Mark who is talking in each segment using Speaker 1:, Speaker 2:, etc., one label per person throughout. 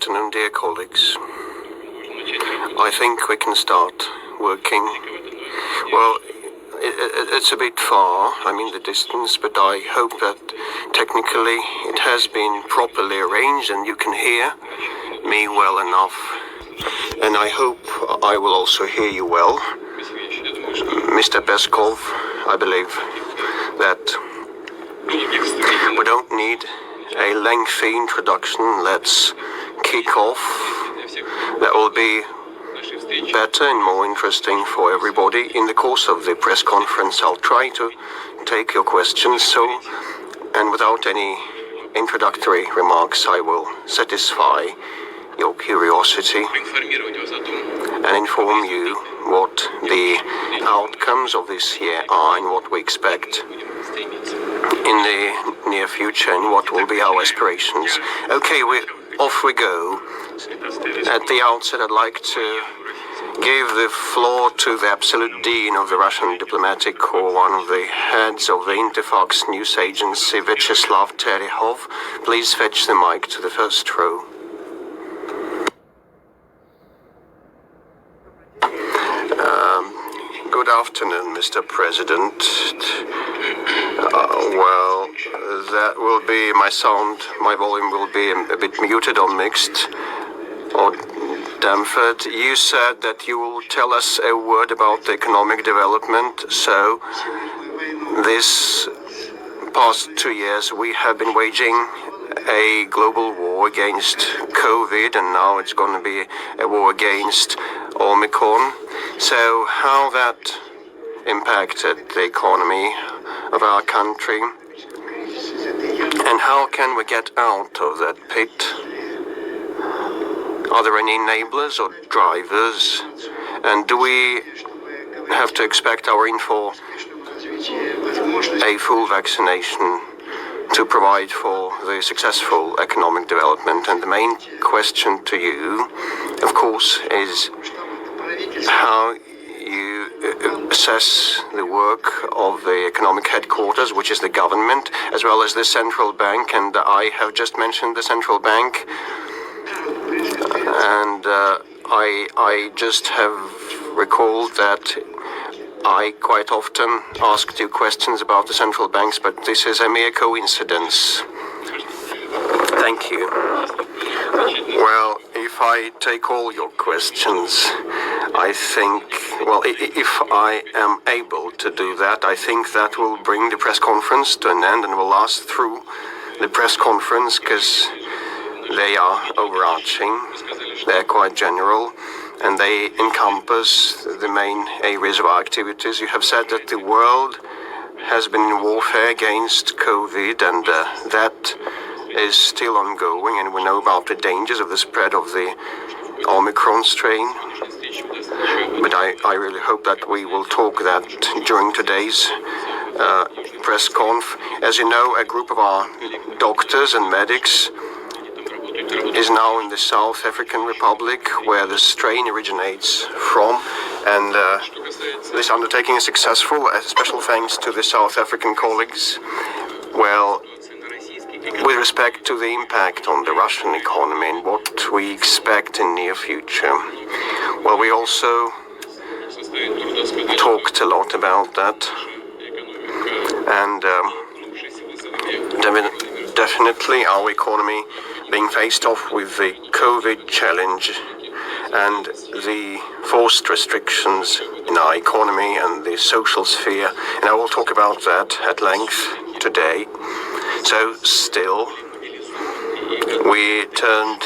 Speaker 1: afternoon, dear colleagues. I think we can start working. Well, it's a bit far, the distance, but I hope that technically it has been properly arranged and you can hear me well enough. And I hope I will also hear you well. Mr. Peskov, I believe that we don't need a lengthy introduction. Let's kick off. That will be better and more interesting for everybody. In the course of the press conference, I'll try to take your questions. And without any introductory remarks, I will satisfy your curiosity and inform you what the outcomes of this year are and what we expect in the near future and what will be our aspirations. Okay, off we go. At the outset, I'd like to give the floor to the absolute dean of the Russian diplomatic corps, one of the heads of the Interfax news agency, Vyacheslav Terehov. Please fetch the mic to the first row. Good afternoon, Mr. President. Well, that will be my volume will be a bit muted or mixed or dampened. You said that you will tell us a word about the economic development. So, this past 2 years we have been waging a global war against COVID, and now it's going to be a war against Omicron. So how that impacted the economy of our country, and how can we get out of that pit? Are there any enablers or drivers? And do we have to expect our aim for a full vaccination to provide for the successful economic development? And the main question to you, of course, is how you assess the work of the economic headquarters, which is the government, as well as the central bank. And I have just mentioned the central bank, and I just have recalled that I quite often asked you questions about the central banks, but this is a mere coincidence. Thank you. Well, if I take all your questions, I think, if I am able to do that, I think that will bring the press conference to an end and will last through the press conference, because they are overarching, they're quite general, and they encompass the main areas of our activities. You have said that the world has been in warfare against COVID, and that is still ongoing, and we know about the dangers of the spread of the Omicron strain. But I really hope that we will talk that during today's press conf. As you know, a group of our doctors and medics is now in the South African Republic, where the strain originates from, and this undertaking is successful. A special thanks to the South African colleagues. Well, with respect to the impact on the Russian economy and what we expect in near future, well, we also talked a lot about that, and definitely our economy being faced off with the COVID challenge and the forced restrictions in our economy and the social sphere, and I will talk about that at length today. So still, we turned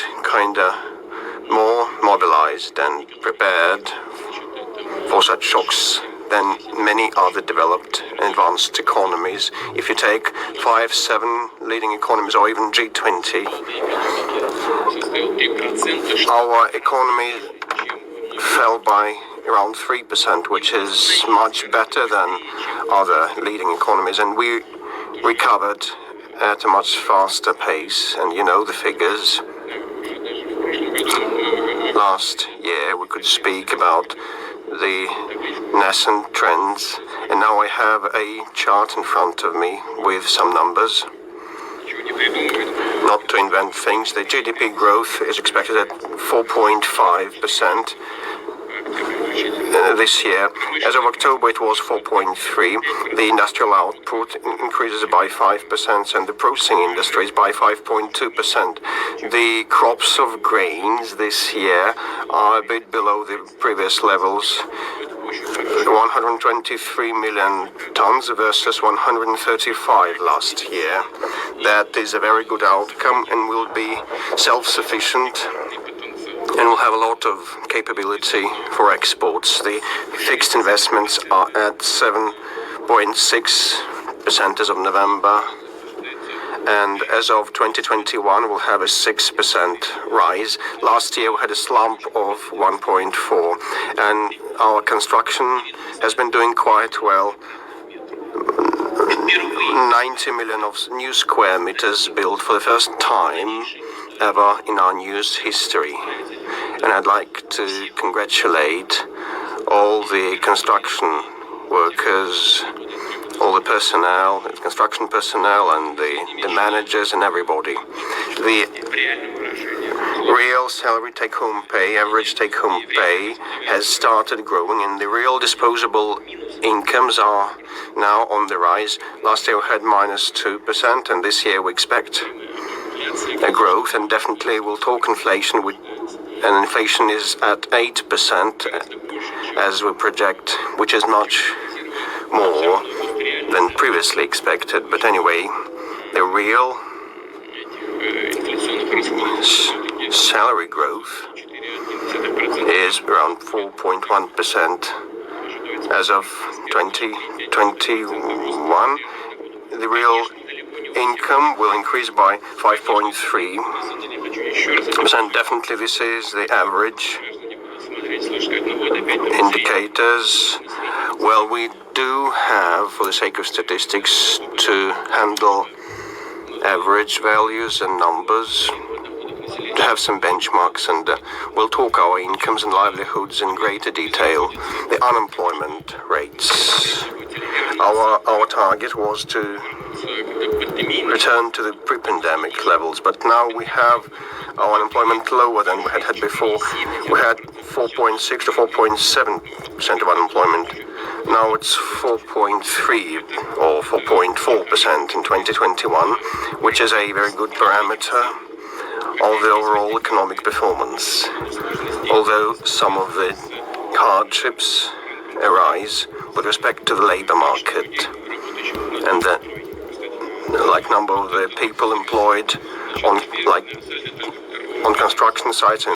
Speaker 1: more mobilized and prepared for such shocks than many other developed and advanced economies. If you take 5, 7 leading economies, or even G20, our economy fell by around 3%, which is much better than other leading economies, and we recovered at a much faster pace. And you know the figures. Last year we could speak about the nascent trends, and now I have a chart in front of me with some numbers. Not to invent things, the GDP growth is expected at 4.5%. This year. As of October, it was 4.3. The industrial output increases by 5%, and the processing industries by 5.2%. The crops of grains this year are a bit below the previous levels. 123 million tons versus 135 last year. That is a very good outcome and will be self-sufficient and will have a lot of capability for exports. The fixed investments are at 7.6% as of November, and as of 2021 we'll have a 6% rise. Last year we had a slump of 1.4, and our construction has been doing quite well. 90 million of new square meters built for the first time ever in our news history. And I'd like to congratulate all the construction workers, all the personnel, the construction personnel, and the managers and everybody. The real salary take-home pay, average take-home pay, has started growing, and the real disposable incomes are now on the rise. Last year we had -2%, and this year we expect a growth, and definitely we'll talk inflation, and inflation is at 8% as we project, which is much more than previously expected. But anyway, the real salary growth is around 4.1% as of 2021. The real income will increase by 5.3%. Definitely this is the average indicators. Well, we do have, for the sake of statistics, to handle average values and numbers, to have some benchmarks, and we'll talk our incomes and livelihoods in greater detail. The unemployment rates. Our target was to return to the pre-pandemic levels, but now we have our unemployment lower than we had before. We had 4.6 to 4.7% of unemployment. Now it's 4.3 or 4.4% in 2021, which is a very good parameter of the overall economic performance. Although some of the hardships arise with respect to the labor market, and the number of the people employed on construction sites